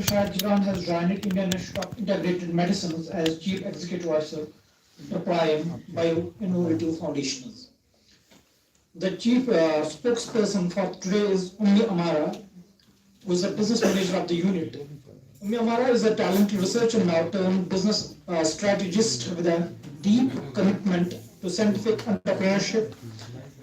Shahid Gibran has joined Indian Institute of Integrated Medicine as Chief Executive Officer, Prime Bio-Innovative Foundations. The chief spokesperson for today is Ummi Amara, who is the business manager of the unit. Ummi Amara is a talented researcher and now-turned business strategist with a deep commitment to scientific entrepreneurship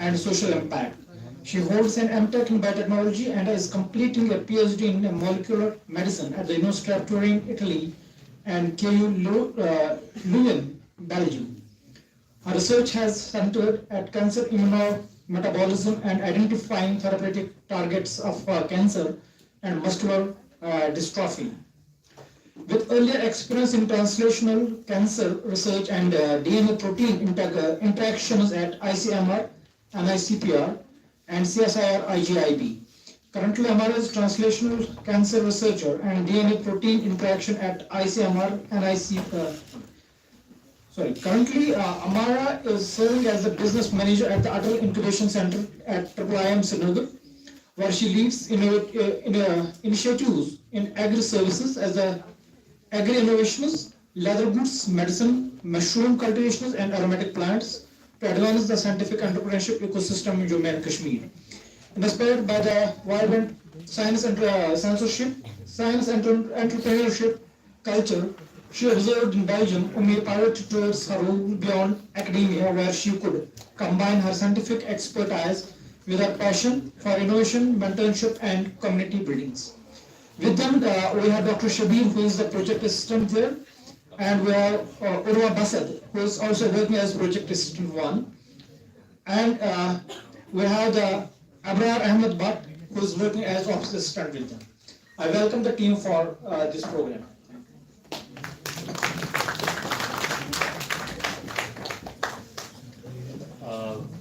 and social impact. She holds an MTech in biotechnology and is completing a PhD in molecular medicine at the University of Turin, Italy, and KU Leuven, Belgium. Her research has centered at cancer immunometabolism and identifying therapeutic targets of cancer and muscular dystrophy. With earlier experience in translational cancer research and DNA protein interactions at ICMR, NICPR, and CSIR IGIB. Currently, Amara is translational cancer researcher and DNA protein interaction at ICMR and Currently, Amara is serving as the business manager at the ATAL Incubation Centre at IIM Srinagar, where she leads initiatives in agri-services as the agri-innovations, leather goods, medicine, mushroom cultivations, and aromatic plants to advance the scientific entrepreneurship ecosystem in Jammu and Kashmir. Inspired by the vibrant science and entrepreneurship culture she observed in Belgium, Ummi pivoted towards her role beyond academia, where she could combine her scientific expertise with her passion for innovation, mentorship, and community buildings. With them, we have Dr. Shabir, who is the project assistant there, and we have Urwa Basad, who is also working as project assistant 1. And we have the Abrar Ahmed Bhatt, who is working as office assistant with them. I welcome the team for this program.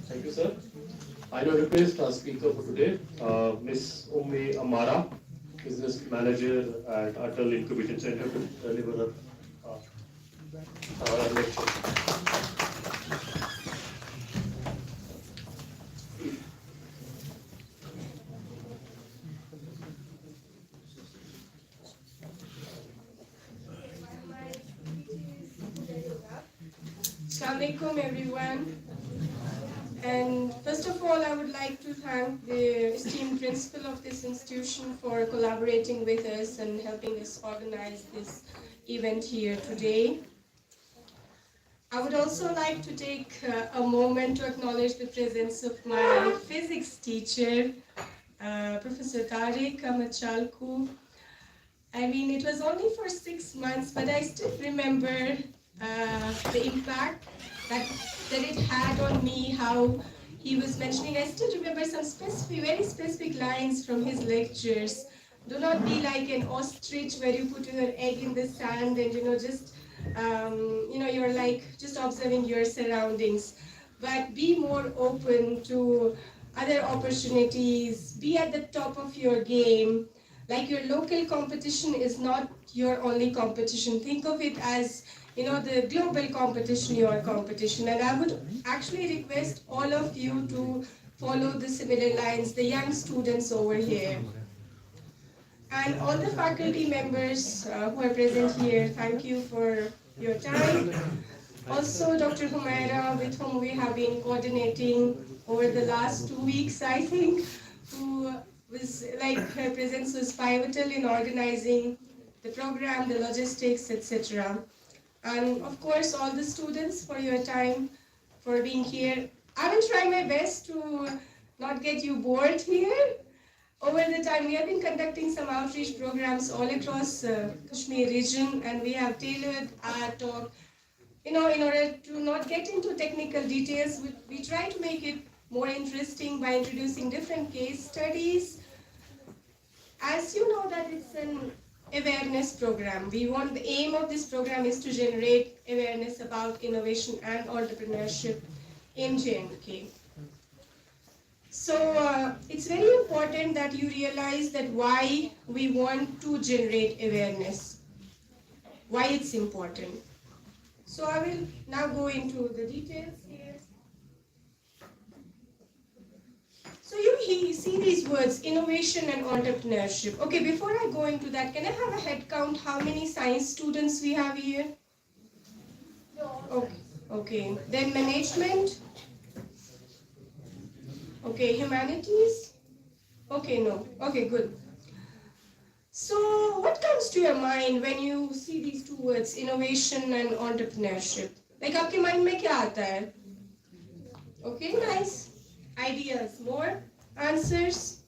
Thank you, sir. I now request our speaker for today, Ms. Ummi Amara, Business Manager at ATAL Incubation Centre, to deliver our lecture. Assalamu alaikum, everyone. And first of all, I would like to thank the esteemed principal of this institution for collaborating with us and helping us organize this event here today. I would also like to take a moment to acknowledge the presence of my physics teacher, Professor Tariq Amachalku. I mean, it was only for 6 months, but I still remember the impact that it had on me, how he was mentioning. I still remember some very specific lines from his lectures. Do not be like an ostrich where you put your egg in the sand and just you're like just observing your surroundings, but be more open to other opportunities, be at the top of your game. Like, your local competition is not your only competition. Think of it as the global competition, your competition. And I would actually request all of you to follow the similar lines, the young students over here. And all the faculty members who are present here, thank you for your time. Also, Dr. Humaira, with whom we have been coordinating over the last 2 weeks, I think, who was her presence was pivotal in organizing the program, the logistics, etc. And of course, all the students for your time, for being here. I will try my best to not get you bored here. Over the time, we have been conducting some outreach programs all across Kashmir region, and we have tailored our talk. In order to not get into technical details, we try to make it more interesting by introducing different case studies. As you know that it's an awareness program. The aim of this program is to generate awareness about innovation and entrepreneurship in J&K. So it's very important that you realize that why we want to generate awareness, why it's important. So I will now go into the details here. So see these words, innovation and entrepreneurship. Okay, before I go into that, can I have a head count how many science students we have here? Okay, okay. Then management. Okay, humanities. Okay, no. Okay, good. So, what comes to your mind when you see these two words, innovation and entrepreneurship? Like, आपके mind में क्या आता है? Okay, nice. Ideas, more answers.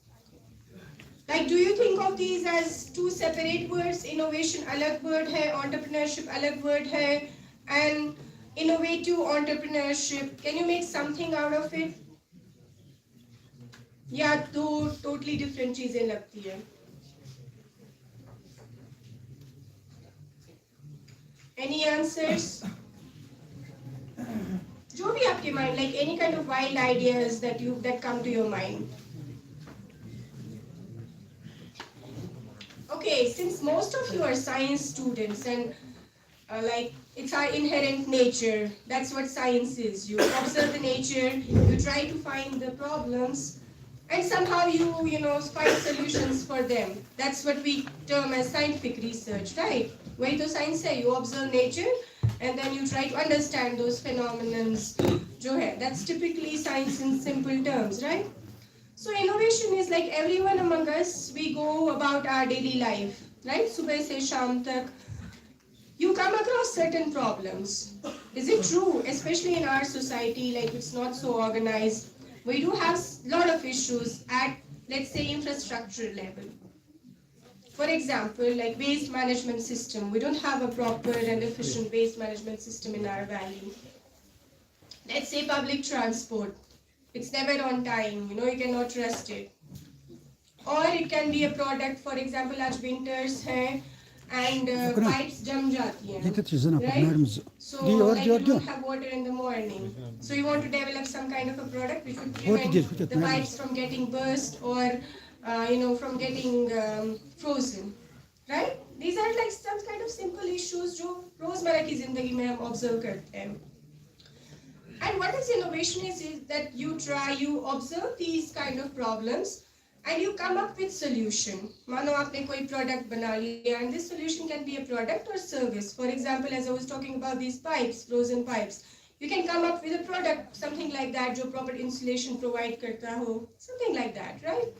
Like, do you think of these as two separate words? Innovation अलग word है, entrepreneurship अलग word है, and innovative entrepreneurship. Can you make something out of it? या दो totally different चीजें लगती है. Any answers? जो भी आपके mind, like any kind of wild ideas that come to your mind. Okay, since most of you are science students and like it's our inherent nature, that's what science is. You observe the nature, you try to find the problems, and somehow you know find solutions for them. That's what we term as scientific research, right? वही तो science है. You observe nature and then you try to understand those phenomenons जो है. That's typically science in simple terms, right? So innovation is like everyone among us, we go about our daily life, right? सुबह से शाम तक, you come across certain problems. Is it true? Especially in our society, like it's not so organized. We do have a lot of issues at, let's say, infrastructure level. For example, like waste management system. We don't have a proper and efficient waste management system in our valley. Let's say public transport. It's never on time, you know, you cannot trust it. Or it can be a product, for example, आज winters है and pipes jam जाती हैं, right? So like you don't have water in the morning. So you want to develop some kind of a product which would prevent the pipes from getting burst or you know, from getting frozen, right? These are like some kind of simple issues जो रोजमर्रा की जिंदगी में हम observe करते हैं. And what is innovation is that you observe these kind of problems and you come up with solution. मानो आपने कोई product बना लिया and this solution can be a product or service. For example, as I was talking about these pipes, frozen pipes, you can come up with a product, something like that, जो proper insulation provide करता हो, something like that, right?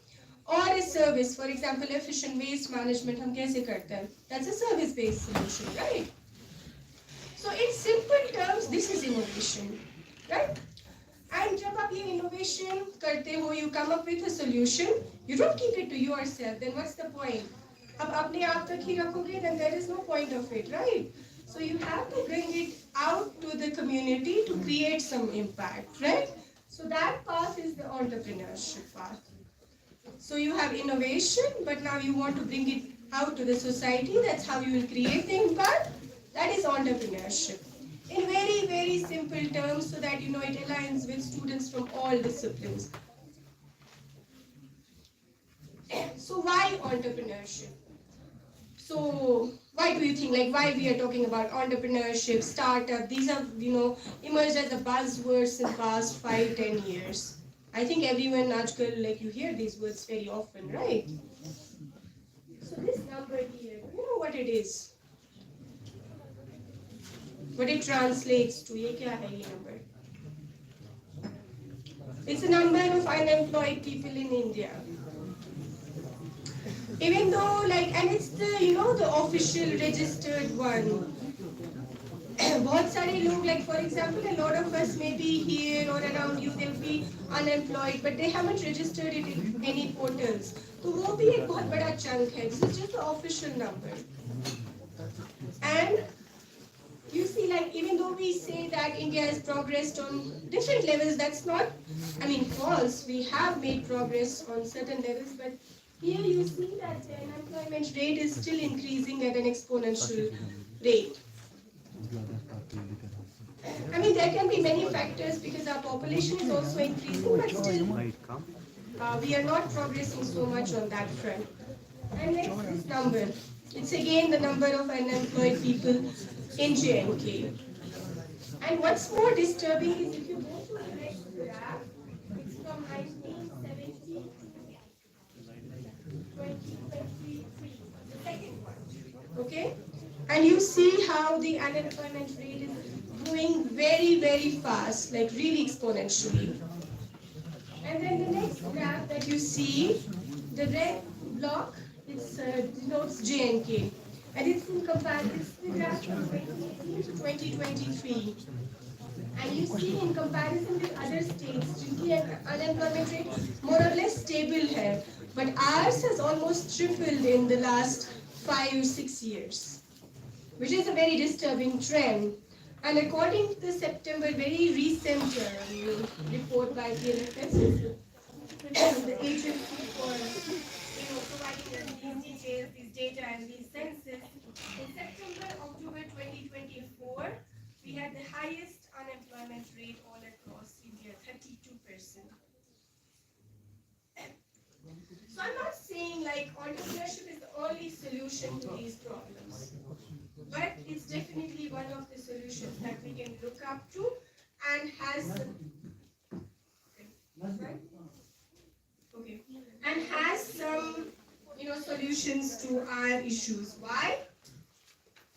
Or a service, for example, efficient waste management हम कैसे करते हैं? That's a service-based solution, right? So in simple terms, this is innovation, right? And जब आप ये innovation करते हो, you come up with a solution, you don't keep it to yourself, then what's the point? अब अपने आप तक ही रखोगे, then there is no point of it, right? So you have to bring it out to the community to create some impact, right? So that path is the entrepreneurship path. So you have innovation, but now you want to bring it out to the society. That's how you will create the impact. That is entrepreneurship. In very, very simple terms, so that you know it aligns with students from all disciplines. So why entrepreneurship? So why do you think, like why we are talking about entrepreneurship, startup, these have, you know, emerged as the buzzwords in the past 5-10 years. I think everyone, aajkal, like you hear these words very often, right? So this number here, you know what it is? What it translates to, ये क्या है ये number? It's a number of unemployed people in India. Even though, like, and it's the, you know, the official registered one. बहुत सारे लोग, like for example, a lot of us may be here or around you, they'll be unemployed, but they haven't registered it in any portals. तो वो भी एक बहुत बड़ा chunk है. This is just the official number. And you see, like, even though we say that India has progressed on different levels, that's not, I mean, false. We have made progress on certain levels, but here you see that the unemployment rate is still increasing at an exponential rate. I mean, there can be many factors because our population is also increasing, but still we are not progressing so much on that front. And next, this number. It's again the number of unemployed people in J&K. And what's more disturbing is if you go to the next graph, it's from 1970 Okay? And you see how the unemployment rate is growing very, very fast, like really exponentially. And then the next graph that you see, the red block, it denotes JNK. And it's in comparison, it's the graph from 2018 to 2023. And you see in comparison with other states, जिनकी unemployment rate more or less stable है. But ours has almost tripled in the last 5 or 6 years, which is a very disturbing trend. And according to the September very recent report by the NFS, the agency for providing us these details, these data and these census, in September, October 2024, we had the highest unemployment rate all across India, 32%. So I'm not saying like entrepreneurship is the only solution to these problems, but it's definitely one of the solutions that we can look up to and has some solutions to our issues. Why?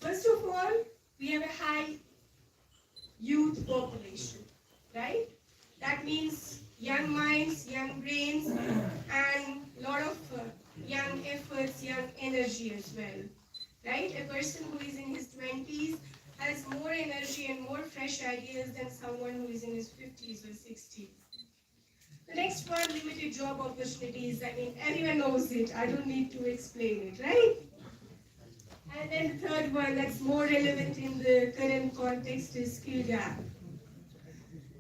First of all, we have a high youth population, right? That means young minds, young brains, and a lot of young efforts, young energy as well, right? A person who is in his 20s has more energy and more fresh ideas than someone who is in his 50s or 60s. The next one, limited job opportunities. I mean, everyone knows it. I don't need to explain it, right? And then the third one that's more relevant in the current context is skill gap.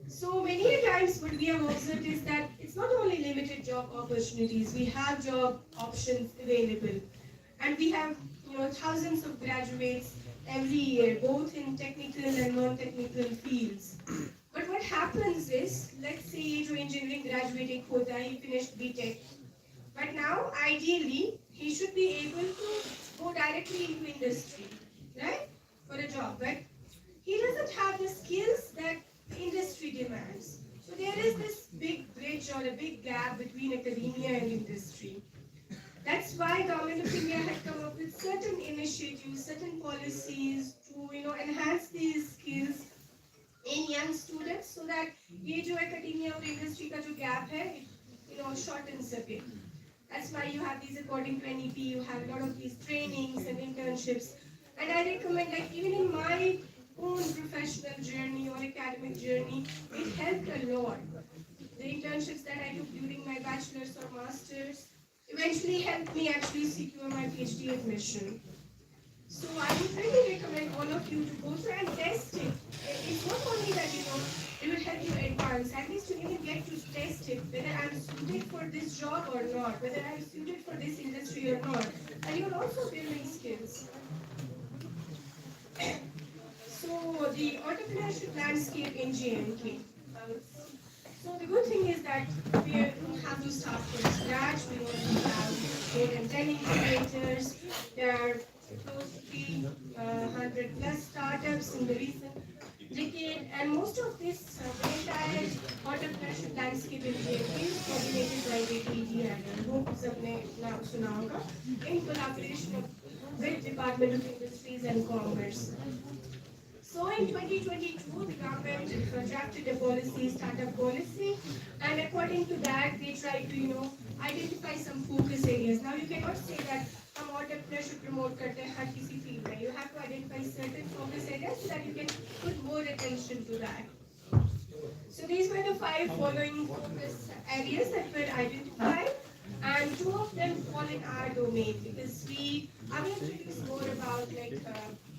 So many a times what we have observed is that it's not only limited job opportunities, we have job options available. And we have thousands of graduates every year, both in technical and non-technical fields. But what happens is, let's say जो engineering graduate होता है, he finished BTech. But now, ideally, he should be able to go directly into industry, right? For a job. But he doesn't have the skills that the industry demands. So there is this big bridge or a big gap between academia and industry. That's why Government of India had come up with certain initiatives, certain policies to enhance these skills in young students, so that ये जो academia और industry का जो gap है, it shortens a bit. That's why you have these, according to NEP, you have a lot of these trainings and internships. And I recommend, like even in my own professional journey or academic journey, it helped a lot. The internships that I took during my bachelor's or master's eventually helped me actually secure my PhD admission. So I would really recommend all of you to go through and test it. It's not only that it will help you advance, at least you even get to test it, whether I'm suited for this job or not, whether I'm suited for this industry or not. And you're also building skills. So the entrepreneurship landscape in JNK. So the good thing is that we don't have to start from scratch. We already have more than 10 incubators. There are close to 300 plus startups in the recent decade, and most of this the entire entrepreneurship landscape in JNK is coordinated by ATAL. I hope सबने नाम सुना होगा. In collaboration with Department of Industries and Commerce. So in 2022, the government drafted a policy, startup policy, and according to that, they tried to, identify some focus areas. Now you cannot say that हम entrepreneurship promote करते हैं हर किसी field में. You have to identify certain focus areas so that you can put more attention to that. So these were the 5 following focus areas that were identified, and 2 of them fall in our domain because I will introduce more about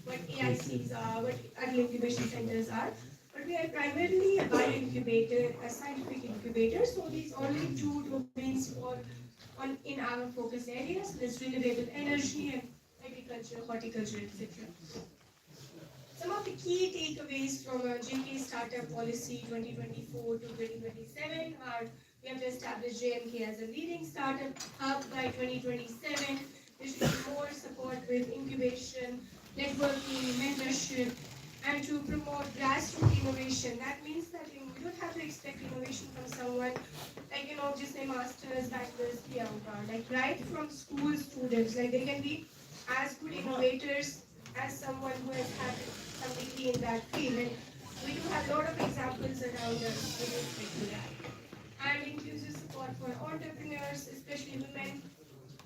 what AICs are, what ATAL incubation centers are. But we are primarily a bio-incubator, a scientific incubator, so these only 2 domains fall in our focus areas. There's renewable energy and agriculture, horticulture, etc. Some of the key takeaways from JK Startup Policy 2024 to 2027 are we have to establish JNK as a leading startup hub by 2027. There should be more support with incubation, networking, mentorship, and to promote grassroots innovation. That means that you don't have to expect innovation from someone just a master's, bachelor's, like right from school students. Like they can be as good innovators as someone who has had some degree in that field. And we do have a lot of examples around us with respect to that. And inclusive support for entrepreneurs, especially women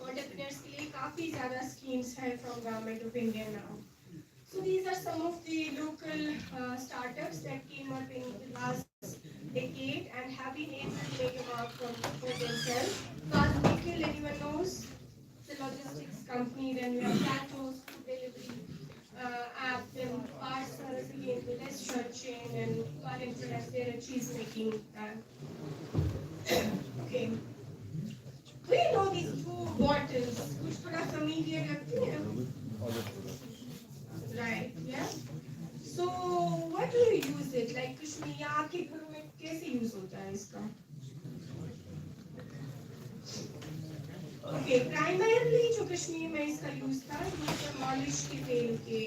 entrepreneurs के लिए काफी ज़्यादा schemes हैं from Government of India now. So these are some of the local startups that came up in the last decade and have been able to make a mark for themselves. Fast Vehicle, anyone knows? The logistics company. Then we have Platos, food delivery app, then parcels again, the restaurant chain, and Valentine as their cheese making. Okay. Do you know these two bottles? कुछ थोड़ा familiar लगती है? Right, yeah. So, what do you use it? Like Kashmir, या आपके घरों में कैसे use होता है इसका? Okay, primarily जो कश्मीर में इसका use था, ये सब मालिश के तेल के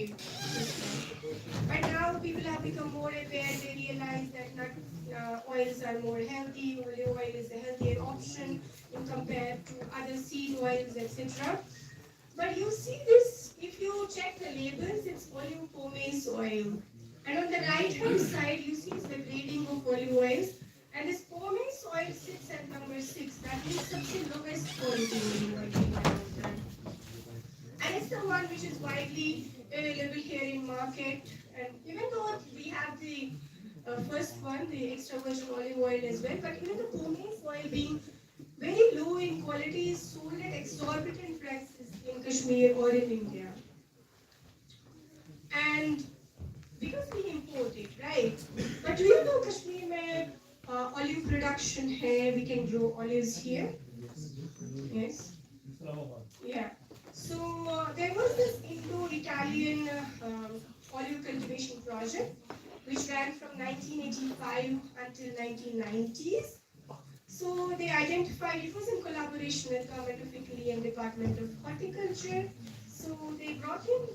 But now people have become more aware. They realize that nut oils are more healthy. Olive oil is a healthier option in compared to other seed oils, etc. But you see this, if you check the labels, it's olive pomace oil. And on the right hand side, you see the grading of olive oils. And this pomace oil sits at number 6. That means सबसे lowest quality olive oil. And it's the one which is widely available here in market. And even though we have the first one, the extra virgin olive oil as well, but even the pomace oil being very low in quality is sold at exorbitant prices in Kashmir or in India. And because we import it, right? But do you know Kashmir mein olive production hai? We can grow olives here. Yes. Yeah. So there was this Indo-Italian olive cultivation project which ran from 1985 until 1990s. So they identified, it was in collaboration with Government of Italy and Department of Horticulture. So they brought in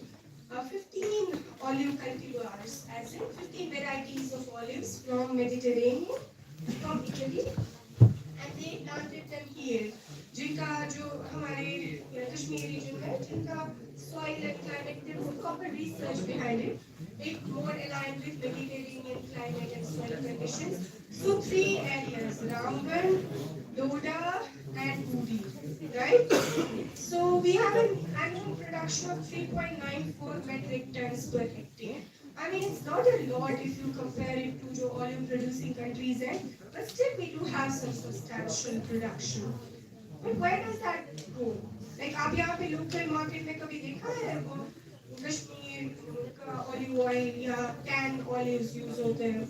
15 olive cultivars, as in 15 varieties of olives from Mediterranean, from Italy, and they planted them here. जिनका जो हमारे Kashmir reason में जिनका soil and climate, there was a proper research behind it. It more aligned with Mediterranean climate and soil conditions. So 3 areas: Ramban, Doda, and Uri, right? So we have an annual production of 3.94 metric tons per hectare. I mean, it's not a lot if you compare it to the oil producing countries, but still we do have some substantial production. But where does that go? Like, आप यहाँ पे local market में कभी देखा है वो कश्मीर का olive oil या canned olives use होते हैं?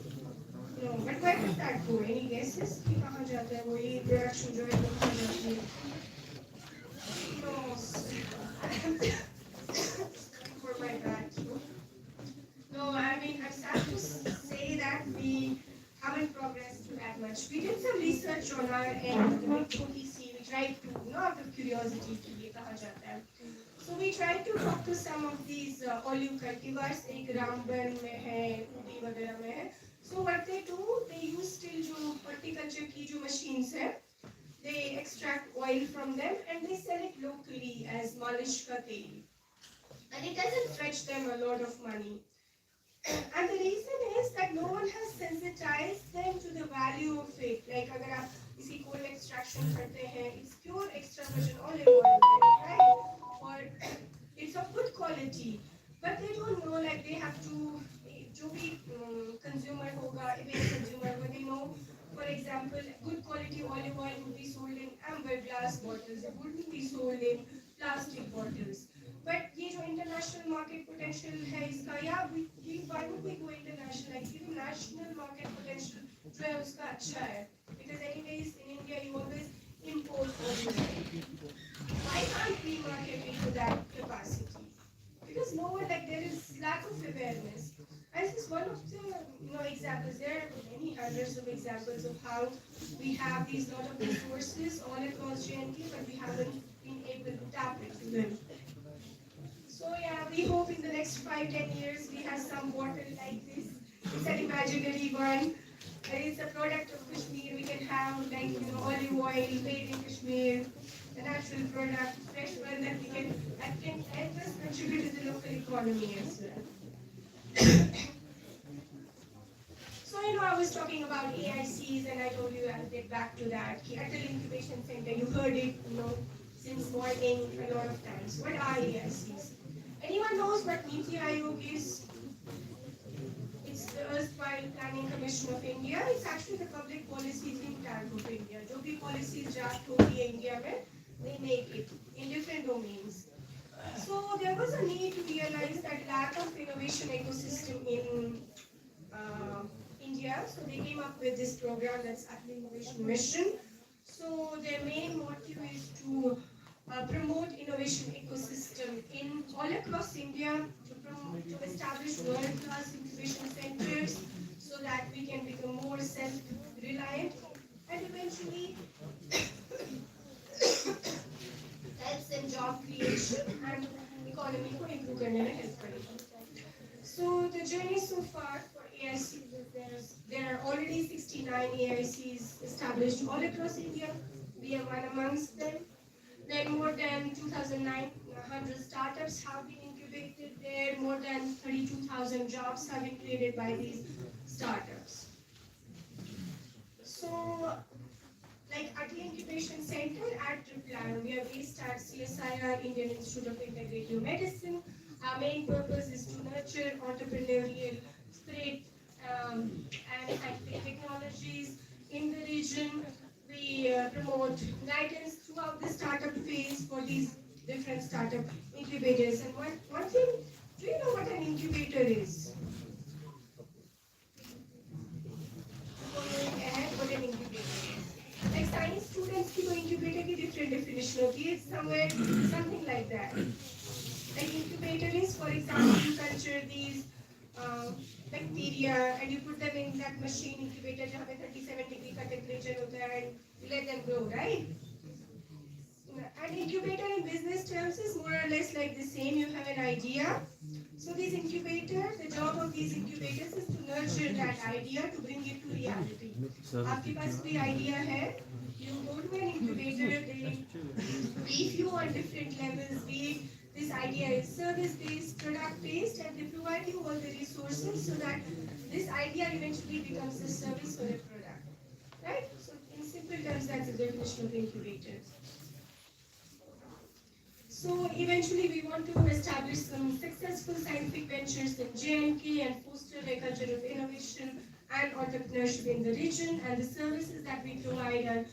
No, but where does that go? Any guesses? कि कहाँ जाता है वो ये production जो है वो कहाँ जाती है? No. For my bad. No, I mean, I'm sad to say that we haven't progressed that much. We did some research on our end with OTC. We tried to, out of curiosity, so we tried to talk to some of these olive cultivars. एक रामबन में है, ऊटी वगैरह में है. So what they do, they use still जो horticulture की जो machines है, they extract oil from them and they sell it locally as malish ka tel. And it doesn't fetch them a lot of money. And the reason is that no one has sensitized them to the value of it. Like, अगर आप किसी coal extraction करते हैं, it's pure extra virgin olive oil, right? Or it's of good quality, but they don't know. Like, they have to, जो भी consumer होगा, even consumer, when they know, for example, good quality olive oil would be sold in amber glass bottles. It wouldn't be sold in plastic bottles. But ये जो international market potential है इसका, या why would we go international? Like, even national market potential जो है उसका अच्छा है. Because anyways in India you always import olive oil. Why can't we market it to that capacity? Because no one, like, there is lack of awareness. And this is one of the examples. There are many hundreds of examples of how we have these lot of resources all across JNK, but we haven't been able to tap into them. So yeah, we hope in the next 5-10 years we have some bottle like this. It's an imaginary one. It's a product of Kashmir. We can have, like, olive oil made in Kashmir. a natural product, fresh one that can help us contribute to the local economy as well. So, I was talking about AICs and I told you I'll get back to that. The ATAL Incubation Center, you heard it, since morning a lot of times. What are AICs? Anyone knows what Niti Aayog is? It's the erstwhile Planning Commission of India. It's actually the public policy think tank of India. जो भी policies draft होती है India में, they make it in different domains. So there was a need to realize that lack of innovation ecosystem in India. So they came up with this program that's ATAL Innovation Mission. So their main motive is to promote innovation ecosystem in all across India, to establish world-class incubation centers so that we can become more self-reliant and eventually helps in job creation and economy को improve करने में help करेगा. So the journey so far for AICs is there are already 69 AICs established all across India. We are one amongst them. Then more than 2,900 startups have been incubated there. More than 32,000 jobs have been created by these startups. So, like ATAL Incubation Center at Triplan, we are based at CSIR, Indian Institute of Integrative Medicine. Our main purpose is to nurture entrepreneurial spirit and scientific technologies in the region. We promote guidance throughout the startup phase for these different startup incubators. And one thing, do you know what an incubator is? Before going ahead, what an incubator is. Like science students की तो incubator की different definition होती है. It's somewhere something like that. Like incubator is, for example, you culture these bacteria and you put them in that machine incubator जहाँ पे 37 degree का temperature होता है and you let them grow, right? An incubator in business terms is more or less like the same. You have an idea. So these incubators, the job of these incubators is to nurture that idea to bring it to reality. आपके पास कोई idea है? You go to an incubator, they brief you on different levels, be it this idea is service-based, product-based, and they provide you all the resources so that this idea eventually becomes a service or a product. Right? So in simple terms, that's the definition of incubators. So eventually we want to establish some successful scientific ventures in J&K and foster a culture of innovation and entrepreneurship in the region, and the services that we provide are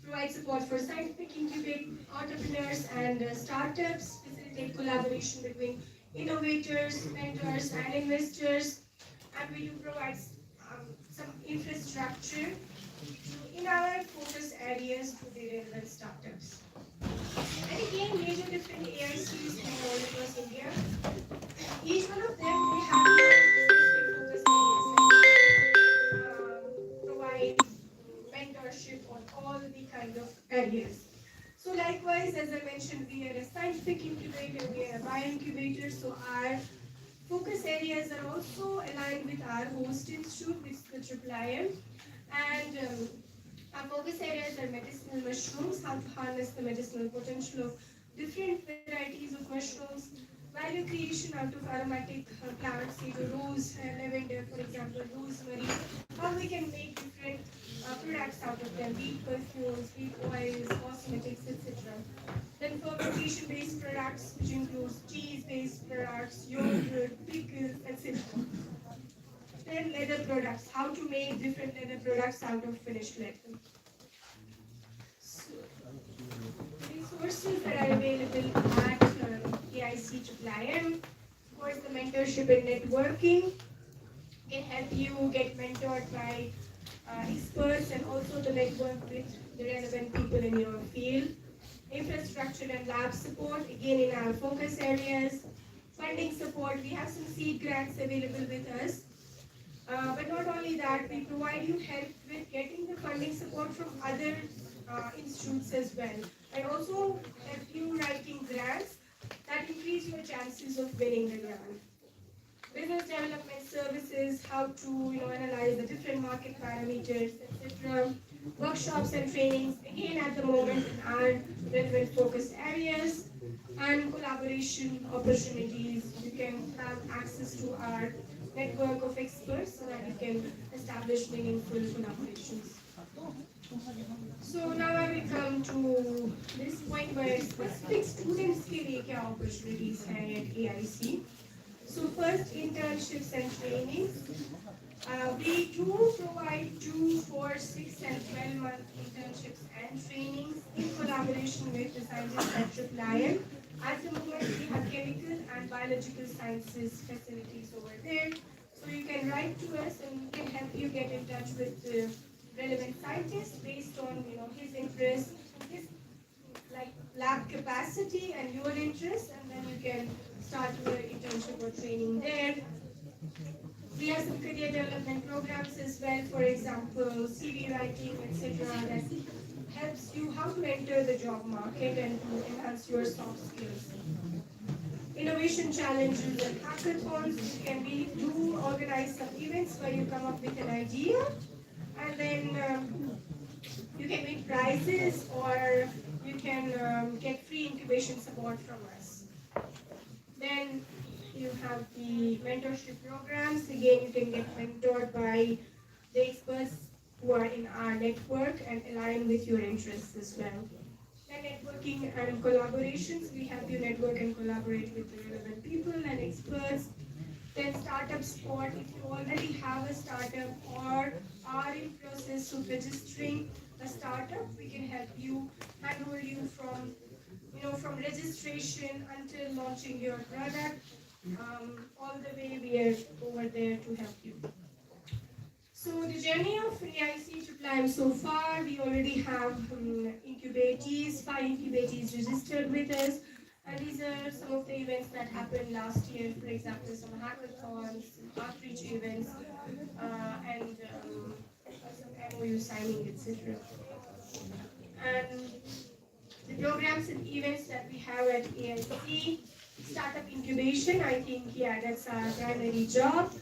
provide support for scientific incubate entrepreneurs and startups, facilitate collaboration between innovators, mentors, and investors, and we do provide some infrastructure in our focus areas to the relevant startups. And again, major different AICs all across India. Each one of them they have specific focus areas, provide mentorship on all the kind of areas. So likewise, as I mentioned, we are a scientific incubator, we are a bio-incubator, so our focus areas are also aligned with our host institute, which is the IIIM. And our focus areas are medicinal mushrooms, how to harness the medicinal potential of different varieties of mushrooms, value creation out of aromatic plants, say the rose, lavender, for example, rosemary, how we can make different products out of them, be it perfumes, be it oils, cosmetics, etc. Then fermentation-based products, which includes cheese-based products, yogurt, pickles, etc. Then leather products, how to make different leather products out of finished leather. So, resources that are available at AIC IIIM, of course the mentorship and networking can help you get mentored by experts and also to network with the relevant people in your field. Infrastructure and lab support, again in our focus areas. Funding support, we have some seed grants available with us. But not only that, we provide you help with getting the funding support from other institutes as well. And also help you writing grants that increase your chances of winning the grant. Business development services, how to analyze the different market parameters, etc. workshops and trainings, again at the moment in our relevant focus areas, and collaboration opportunities. You can have access to our network of experts so that you can establish meaningful collaborations. So now I will come to this point where specific students के लिए क्या opportunities हैं at AIC. So first, internships and trainings. We do provide 2, 4, 6 and 12-month internships and trainings in collaboration with the scientists at Triplion. At the moment, we have chemical and biological sciences facilities over there. So you can write to us and we can help you get in touch with the relevant scientist based on his interest, his lab capacity and your interest, and then you can start your internship or training there. We have some career development programs as well, for example, CV writing, etc. that helps you how to enter the job market and to enhance your soft skills. Innovation challenges and hackathons. We do organize some events where you come up with an idea and then you can win prizes or you can get free incubation support from us. Then you have the mentorship programs. Again, you can get mentored by the experts who are in our network and align with your interests as well. Then networking and collaborations. We help you network and collaborate with the relevant people and experts. Then startup support. If you already have a startup or are in process of registering a startup, we can help you, handhold you from registration until launching your product. All the way we are over there to help you. So the journey of AIC Triplion so far, we already have incubatees, 5 incubatees registered with us. And these are some of the events that happened last year, for example, some hackathons, some outreach events, and some MOU signing, etc. And the programs and events that we have at AIC, startup incubation, I think, yeah, that's our primary job.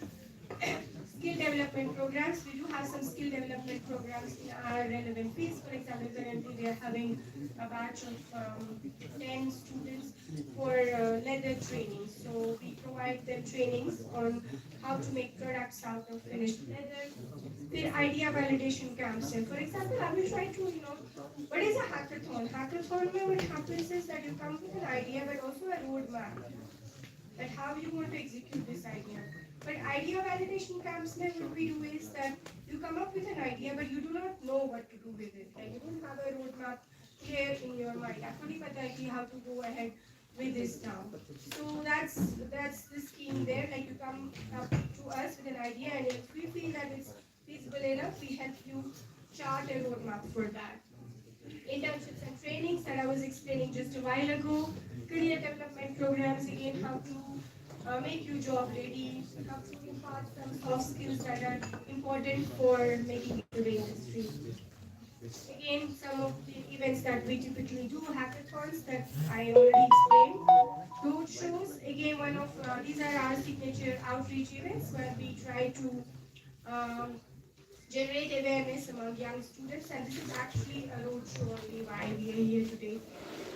Skill development programs, we do have some skill development programs in our relevant fields. For example, currently we are having a batch of 10 students for leather training. So we provide them trainings on how to make products out of finished leather. Then idea validation camps. And for example, I will try to, what is a hackathon? Hackathon, what happens is that you come with an idea, but also a roadmap. That how you want to execute this idea. But idea validation camps, what we do is that you come up with an idea, but you do not know what to do with it. Like you don't have a roadmap clear in your mind. Actually, but idea how to go ahead with this now. So that's the scheme there. Like you come up to us with an idea, and if we feel that it's feasible enough, we help you chart a roadmap for that. Internships and trainings that I was explaining just a while ago. Career development programs, again, how to make you job ready, how to impart some soft skills that are important for making it to the industry. Again, some of the events that we typically do, hackathons that I already explained, road shows. Again, one of these are our signature outreach events where we try to generate awareness among young students, and this is actually a road show only why we are here today.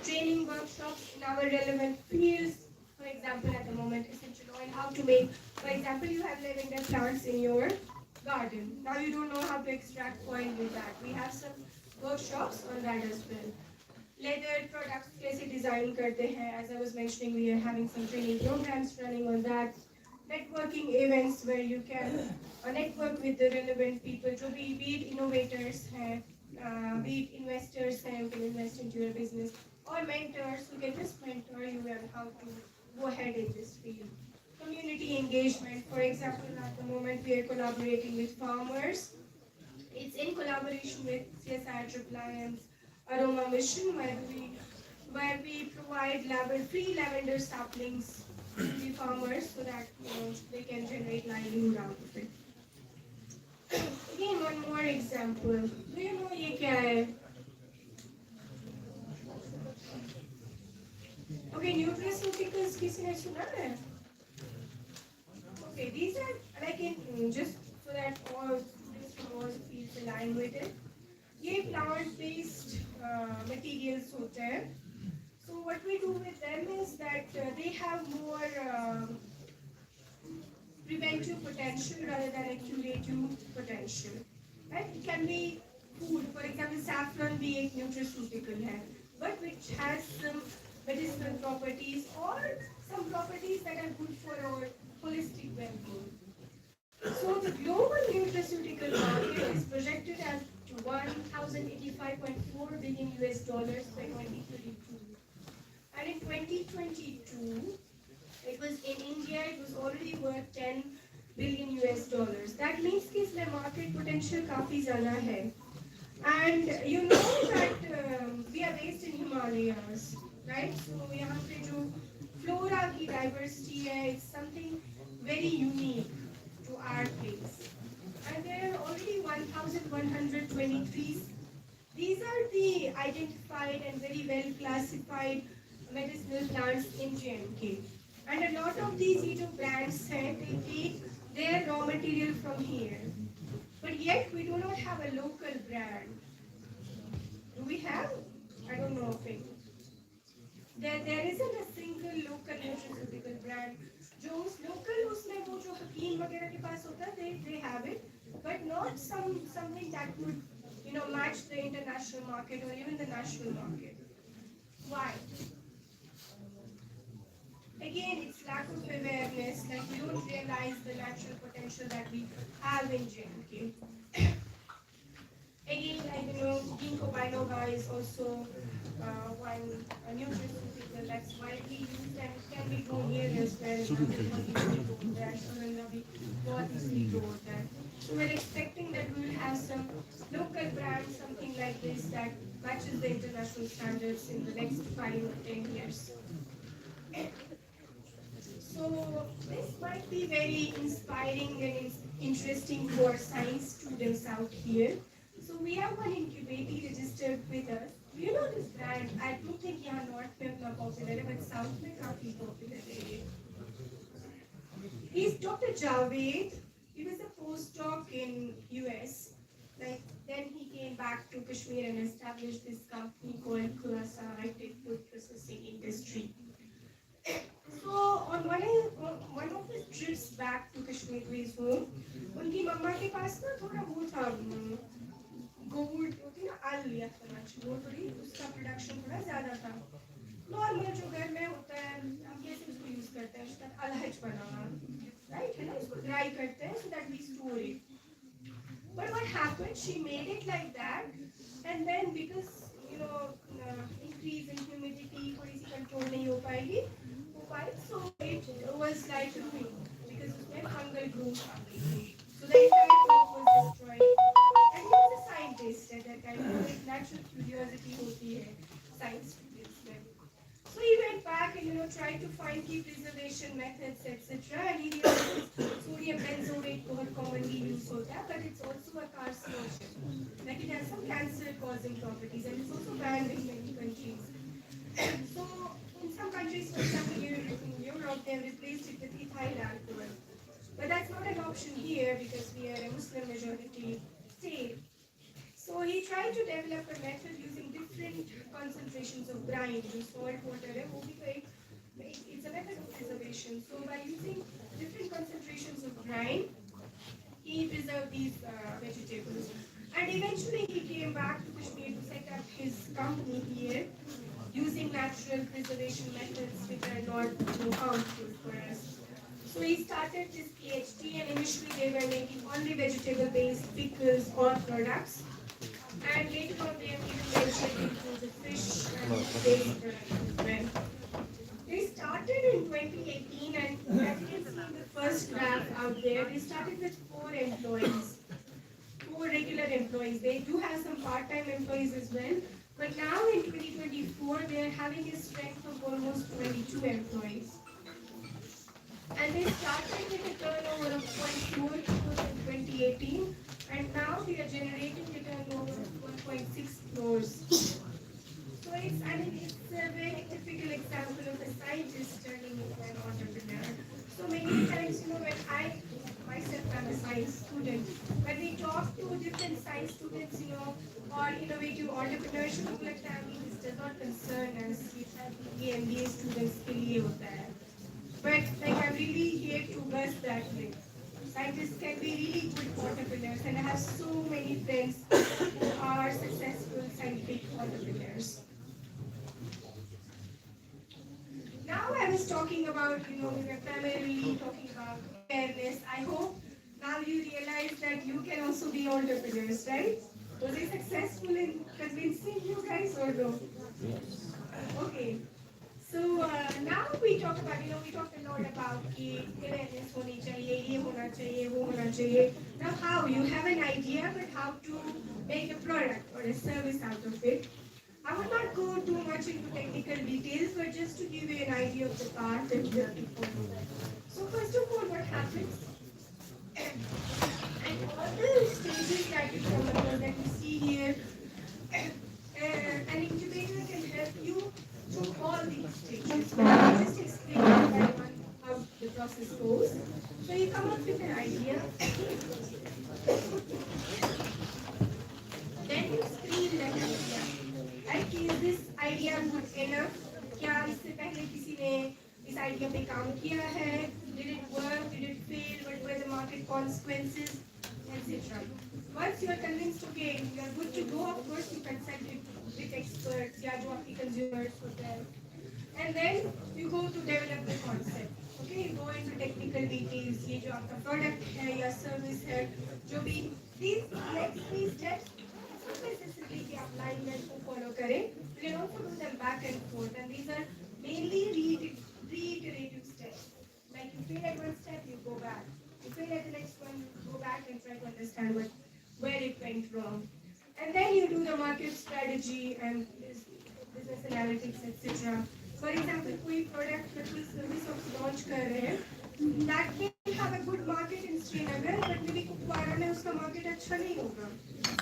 Training workshops in our relevant fields, for example, at the moment, essential oil, how to make, for example, you have lavender plants in your garden. Now you don't know how to extract oil with that. We have some workshops on that as well. Leather products कैसे design करते हैं, as I was mentioning, we are having some training programs running on that. Networking events where you can network with the relevant people, so be it innovators, be it investors who can invest into your business, or mentors who can just mentor you on how to go ahead in this field. Community engagement, for example, at the moment we are collaborating with farmers. It's in collaboration with CSI Triplion's Aroma Mission, where we provide free lavender saplings to the farmers so that they can generate livelihood out of it. Again, one more example. Do you know ये क्या है? Okay, nutraceuticals किसी ने सुना है? Okay, these are like in just so that all students from all fields align with it. cumulative potential rather than a curative potential. Right? It can be food. For example, saffron भी एक nutraceutical है, but which has some medicinal properties or some properties that are good for our holistic well-being. So the global nutraceutical market is projected as to 1,085.4 billion US dollars by 2032. And in 2022, it was in India, it was already worth 10 billion US dollars. That means कि इसमें market potential काफी ज़्यादा है. And you know that we are based in Himalayas, right? So यहाँ पे जो flora की diversity है, it's something very unique to our place. And there are already 1,123. These are the identified and very well classified medicinal plants in JNK. And a lot of these brands they take their raw material from here. But yet we do not have a local brand. Do we have? I don't know of it. There isn't a single local nutraceutical brand. जो उस local उसमें वो जो हकीम वगैरह के पास होता है, they have it, but not something that would match the international market or even the national market. Why? Again, it's lack of awareness, like we don't realize the natural potential that we have in JNK. Again, like ginkgo biloba is also one nutraceutical that's widely used and can be grown here as well. So we're expecting that we will have some local brands, something like this that matches the international standards in the next 5 or 10 years. So this might be very inspiring and interesting for science students out here. So we have one incubator registered with us. Do you know this brand? I don't think here north में उतना popular है, but south में काफी popular है. He's Dr. Javed. He was a postdoc in US. Like then he came back to Kashmir and established this company called Khulasa High-Tech Food Processing Industry. So on one of his trips back to Kashmir to his home, उनकी मम्मा के पास ना थोड़ा वो था गोवुड होती ना आल लिया था वो थोड़ी उसका प्रोडक्शन थोड़ा ज़्यादा था. नॉर्मल जो घर में होता है हम कैसे उसको यूज़ करते हैं उसका अलहज बना राइट है ना उसको ड्राई करते हैं so that we store it. But what happened? She made it like that, and then because increase in humidity थोड़ी सी control नहीं हो पाएगी. So it was like ruined because उसमें fungal growth आ गई. So the entire crop was destroyed. And he was a scientist at that time. So एक natural curiosity होती है science students में. So he went back and tried to find key preservation methods, etc. And he realized sodium benzoate बहुत commonly used होता है, but it's also a carcinogen. Like it has some cancer-causing properties, and it's also banned in many countries. So in some countries, for example, in Europe, they have replaced it with ethyl alcohol. But that's not an option here because we are a Muslim majority state. So he tried to develop a method using different concentrations of brine. Salt water, it's a method of preservation. So by using different concentrations of brine, he preserved these vegetables. And eventually he came back to Kashmir to set up his company here, using natural preservation methods which are not harmful for us. So he started this PhD, and initially they were making only vegetable-based pickles or products, and later on they have even ventured into the fish-based products as well. They started in 2018, and as you can see in the first graph out there, they started with 4 employees, 4 regular employees. They do have some part-time employees as well. But now in 2024, they are having a strength of almost 22 employees. And they started with a turnover of 0.4 crores in 2018, and now they are generating a turnover of 1.6 crores. So it's a very typical example of a scientist turning into an entrepreneur. So many times, when I myself am a science student, when we talk to different science students, or innovative entrepreneurship, this does not concern us. It's MBA students के लिए होता है. But like I'm really here to bust that myth. Scientists can be really good entrepreneurs, and I have so many friends who are successful scientific entrepreneurs. Now I was talking about, we were primarily talking about awareness. I hope now you realize that you can also be entrepreneurs, right? Was I successful in convincing you guys or no? Okay. So now we talk about, we talked a lot about कि awareness होनी चाहिए, ये होना चाहिए, वो होना चाहिए. Now how? You have an idea, but how to make a product or a service out of it. I will not go too much into technical details, but just to give you an idea of the path that we have to follow. So first of all, what happens? And all the stages that you come across that you see here, an incubator can help you through all these stages. I'll just explain one by one how the process goes. So you come up with an idea, then you screen that idea. Right? Is this idea good enough? क्या इससे पहले किसी ने इस idea पे काम किया है? Did it work? Did it fail? What were the market consequences? Etc. Once you are convinced, okay, you are good to go, of course you consult with experts, या जो आपके consumers होते हैं. And then you go to develop the concept. Okay, you go into technical details. ये जो आपका product है या service है, जो भी these next three steps, it's not necessarily कि आप line में को follow करें. You can also do them back and forth, and these are mainly reiterative steps. Like you fail at one step, you go back. You fail at the next one, you go back and try to understand where it went wrong. And then you do the market strategy and business analytics, etc. For example, कोई product या कोई service आप launch कर रहे हैं, that may have a good market in Srinagar, but maybe Kupwara में उसका market अच्छा नहीं होगा.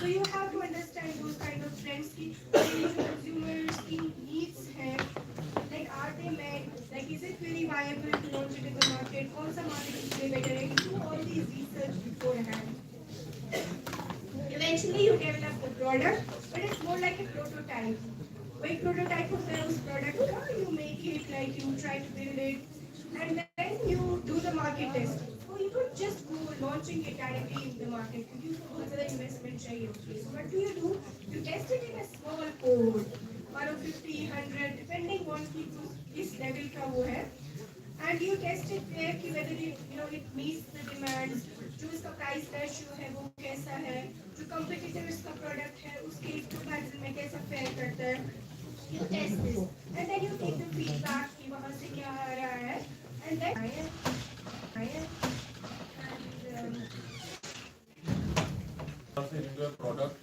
So you have to understand those kind of trends कि जो consumers की needs हैं, like are they met, like is it very viable to launch it in the market, कौन सा market इसलिए better है, you do all these research beforehand. Eventually you develop the product, but it's more like a prototype. One prototype of the product, you make it, like you try to build it, and then you do the market testing. So you don't just go launching it directly in the market. You do बहुत ज़्यादा investment चाहिए उसके. So what do? You test it in a small cohort, 50, 100, depending on किस level का वो है. And you test it there कि whether it meets the demands. जो इसका price ratio है वो कैसा है, जो competitors का product है उसके comparison में कैसा fare करता है. You test this, and then you take the feedback कि वहाँ से क्या आ रहा है, and then your product.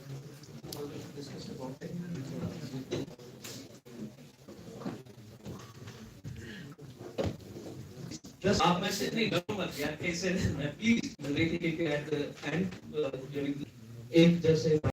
Just आप में से नहीं डरो मत यार कैसे please waiting at the end एक जैसे